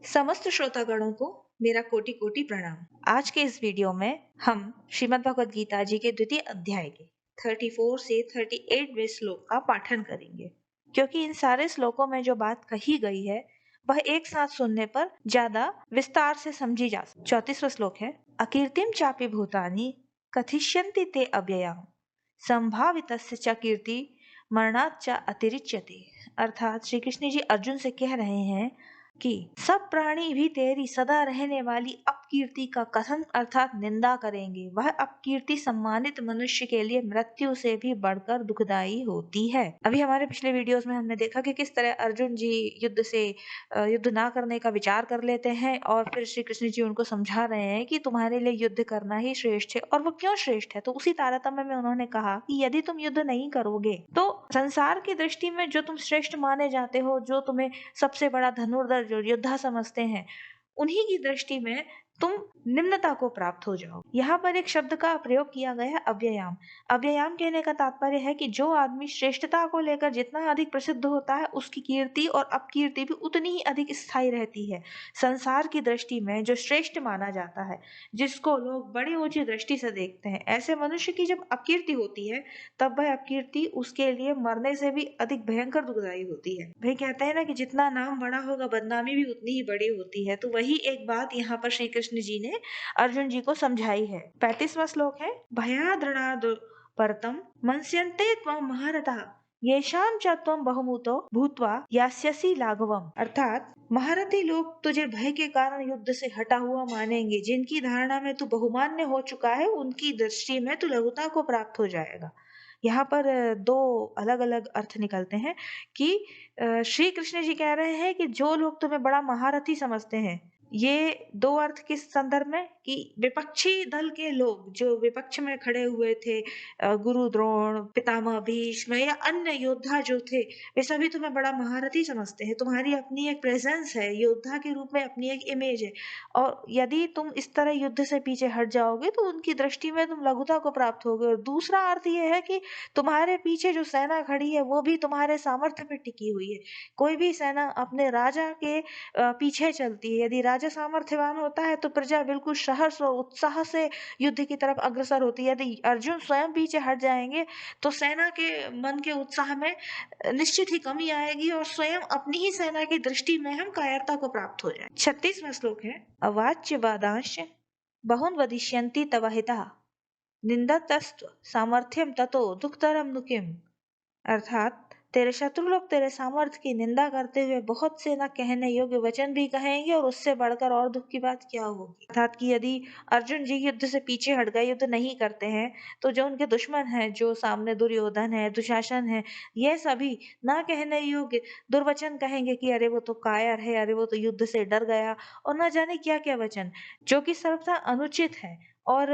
समस्त श्रोतागणों को मेरा कोटि कोटि प्रणाम। आज के इस वीडियो में हम श्रीमद् भगवद गीता जी के द्वितीय अध्याय के 34 से 38वें श्लोक का पाठन करेंगे, क्योंकि इन सारे श्लोकों में जो बात कही गई है वह एक साथ सुनने पर ज्यादा विस्तार से समझी जा सकती। 34वां श्लोक है, अकीर्तिम चापि भूतानि कथिष्यन्ति ते अव्ययम् संभावितस्य च कीर्ति मरणाच्च अतिरिच्यते। अर्थात श्री कृष्ण जी अर्जुन से कह रहे हैं कि सब प्राणी भी तेरी सदा रहने वाली अपकीर्ति का कथन अर्थात निंदा करेंगे। वह अपकीर्ति सम्मानित मनुष्य के लिए मृत्यु से भी बढ़कर दुखदायी होती है। अभी हमारे पिछले वीडियोस में हमने देखा कि किस तरह अर्जुन जी युद्ध ना करने का विचार कर लेते हैं और फिर श्री कृष्ण जी उनको समझा रहे हैं कि तुम्हारे लिए युद्ध करना ही श्रेष्ठ है। और वो क्यों श्रेष्ठ है, तो उसी तारतम्य में उन्होंने कहा कि यदि तुम युद्ध नहीं करोगे तो संसार की दृष्टि में जो तुम श्रेष्ठ माने जाते हो, जो तुम्हें सबसे बड़ा धनुर्धर जो योद्धा समझते हैं, उन्हीं की दृष्टि में तुम निम्नता को प्राप्त हो जाओ। यहाँ पर एक शब्द का प्रयोग किया गया है, अव्ययाम। अव्ययाम कहने का तात्पर्य है कि जो आदमी श्रेष्ठता को लेकर जितना अधिक प्रसिद्ध होता है, उसकी कीर्ति और अपकीर्ति भी उतनी ही अधिक स्थायी रहती है। संसार की दृष्टि में जो श्रेष्ठ माना जाता है, जिसको लोग बड़ी ऊंची दृष्टि से देखते हैं, ऐसे मनुष्य की जब अपकीर्ति होती है तब वह अपकीर्ति उसके लिए मरने से भी अधिक भयंकर दुखदायी होती है। भाई कहते हैं ना कि जितना नाम बड़ा होगा बदनामी भी उतनी ही बड़ी होती है। तो वही एक बात यहाँ पर श्री कृष्ण जी ने अर्जुन जी को समझाई है। 35वां श्लोक है, भयाद्रणादु परतम मनस्यन्ते त्वं महारथः येषां च त्वं बहुमूतो भूत्वा यास्यसि लाघवम। अर्थात महारथी लोग तुझे भय के कारण युद्ध से हटा हुआ मानेंगे, जिनकी धारणा में तू बहुमान्य हो चुका है उनकी दृष्टि में तू लघुता को प्राप्त हो जाएगा। यहाँ पर दो अलग अलग अर्थ निकलते हैं कि श्री कृष्ण जी कह रहे हैं कि जो लोग तुम्हें बड़ा महारथी समझते हैं, ये दो अर्थ किस संदर्भ में कि विपक्षी दल के लोग जो विपक्ष में खड़े हुए थे, गुरु द्रोण, पितामह भीष्म या अन्य योद्धा जो थे, वे सभी तुम्हें बड़ा महारथी समझते हैं। तुम्हारी अपनी एक प्रेजेंस है, योद्धा के रूप में अपनी एक इमेज है, और यदि तुम इस तरह युद्ध से पीछे हट जाओगे तो उनकी दृष्टि में तुम लघुता को प्राप्त होगे। और दूसरा अर्थ ये है कि तुम्हारे पीछे जो सेना खड़ी है वो भी तुम्हारे सामर्थ्य पर टिकी हुई है। कोई भी सेना अपने राजा के पीछे चलती है। यदि राजा सामर्थ्यवान होता है तो प्रजा बिल्कुल सहर्ष और उत्साह से युद्ध की तरफ अग्रसर होती है। यदि अर्जुन स्वयं पीछे हट जाएंगे तो सेना के मन के उत्साह में निश्चित ही कमी आएगी और स्वयं अपनी ही सेना की दृष्टि में हम कायरता को प्राप्त हो जाए। 36वां श्लोक है, अवाच्य वादांश बहुन वदिष्यन्ति तव हितः निंदतस्त्व सामर्थ्यम ततो दुखतरम नु किम। अर्थात तेरे शत्रु लोग तेरे सामर्थ्य की निंदा करते हुए बहुत से न कहने योग्य वचन भी कहेंगे, और उससे बढ़कर और दुख की बात क्या होगी। अर्थात कि यदि अर्जुन जी युद्ध से पीछे हट गए, युद्ध नहीं करते हैं, तो जो उनके दुश्मन हैं, जो सामने दुर्योधन है, दुशासन है, ये सभी ना कहने योग्य दुर्वचन कहेंगे कि अरे वो तो कायर है, अरे वो तो युद्ध से डर गया, और न जाने क्या क्या वचन, जो कि सर्वथा अनुचित है। और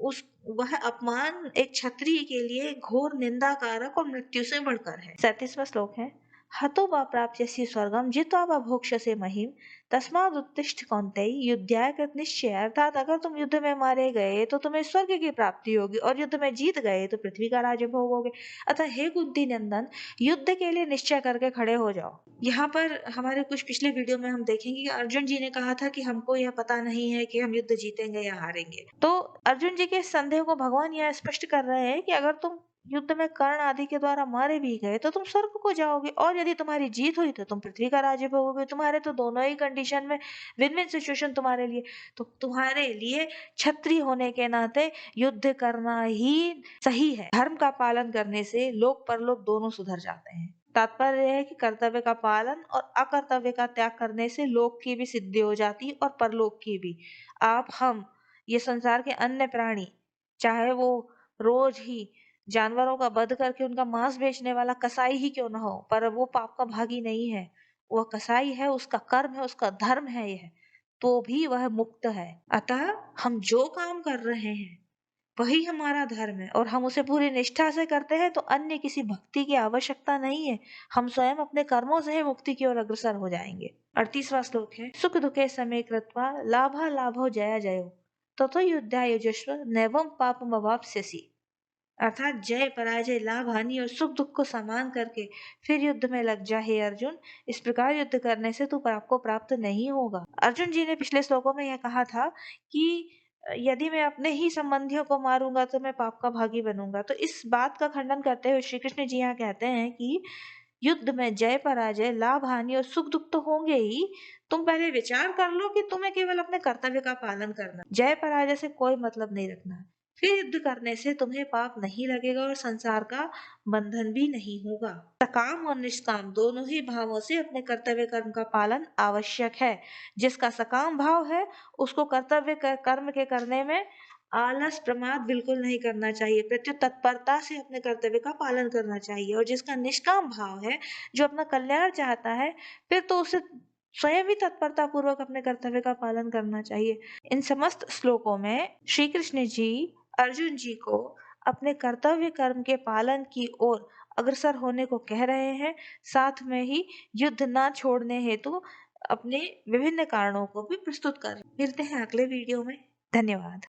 उस वह अपमान एक क्षत्रिय के लिए घोर निंदा कारक और मृत्यु से बढ़कर है। 37वां श्लोक है, हतो वा प्राप्स्यसि स्वर्गम जित्वा वा भोक्ष्यसे महीम तस्माद् उत्तिष्ठ कौन्तेय युद्धाय कृत निश्चय। अर्थात अगर तुम युद्ध में मारे गए तो तुम्हें स्वर्ग की प्राप्ति होगी, और युद्ध में जीत गए तो पृथ्वी का राज्य भोगोगे। अतः हे कुंती नंदन, युद्ध के लिए निश्चय करके खड़े हो जाओ। यहाँ पर हमारे कुछ पिछले वीडियो में हम देखेंगे कि अर्जुन जी ने कहा था कि हमको यह पता नहीं है कि हम युद्ध जीतेंगे या हारेंगे। तो अर्जुन जी के संदेह को भगवान यह स्पष्ट कर रहे हैं कि अगर तुम युद्ध में कर्ण आदि के द्वारा मारे भी गए तो तुम स्वर्ग को जाओगे, और यदि तुम्हारी जीत हुई तो तुम पृथ्वी का राज्य भोगोगे। तुम्हारे तो दोनों ही कंडीशन में विन विन सिचुएशन तुम्हारे लिए। तो तुम्हारे लिए क्षत्रिय होने के नाते युद्ध करना ही सही है। धर्म का पालन करने से लोक परलोक दोनों सुधर जाते हैं। तात्पर्य है कि कर्तव्य का पालन और अकर्तव्य का त्याग करने से लोक की भी सिद्धि हो जाती और परलोक की भी। आप हम ये संसार के अन्य प्राणी, चाहे वो रोज ही जानवरों का वध करके उनका मांस बेचने वाला कसाई ही क्यों ना हो, पर वो पाप का भागी नहीं है। वह कसाई है, उसका कर्म है, उसका धर्म है यह, तो भी वह मुक्त है। अतः हम जो काम कर रहे हैं वही हमारा धर्म है, और हम उसे पूरी निष्ठा से करते हैं तो अन्य किसी भक्ति की आवश्यकता नहीं है। हम स्वयं अपने कर्मों से ही मुक्ति की ओर अग्रसर हो जाएंगे। 38वां श्लोक है, सुख दुखे समे कृत्वा लाभा लाभो जया जयो ततो युद्धाय युजस्व नैवं पापम अवाप्स्यसि। अर्थात जय पराजय लाभ हानि और सुख दुख को समान करके फिर युद्ध में लग जा हे अर्जुन। इस प्रकार युद्ध करने से तू पाप को प्राप्त नहीं होगा। अर्जुन जी ने पिछले श्लोकों में यह कहा था कि यदि मैं अपने ही संबंधियों को मारूंगा तो मैं पाप का भागी बनूंगा। तो इस बात का खंडन करते हुए श्री कृष्ण जी यहाँ कहते हैं कि युद्ध में जय पराजय लाभ हानि और सुख दुख तो होंगे ही। तुम पहले विचार कर लो कि तुम्हें केवल अपने कर्तव्य का पालन करना, जय पराजय से कोई मतलब नहीं रखना। फिर युद्ध करने से तुम्हें पाप नहीं लगेगा और संसार का बंधन भी नहीं होगा। सकाम और निष्काम दोनों ही भावों से अपने कर्तव्य कर्म का पालन आवश्यक है। जिसका सकाम भाव है उसको कर्तव्य कर्म के करने में आलस प्रमाद बिल्कुल नहीं करना चाहिए, प्रत्युत तत्परता से अपने कर्तव्य का पालन करना चाहिए। और जिसका निष्काम भाव है, जो अपना कल्याण चाहता है, फिर तो उसे स्वयं भी तत्परता पूर्वक अपने कर्तव्य का पालन करना चाहिए। इन समस्त श्लोकों में श्री कृष्ण जी अर्जुन जी को अपने कर्तव्य कर्म के पालन की ओर अग्रसर होने को कह रहे हैं, साथ में ही युद्ध ना छोड़ने हेतु अपने विभिन्न कारणों को भी प्रस्तुत कर। मिलते हैं अगले वीडियो में। धन्यवाद।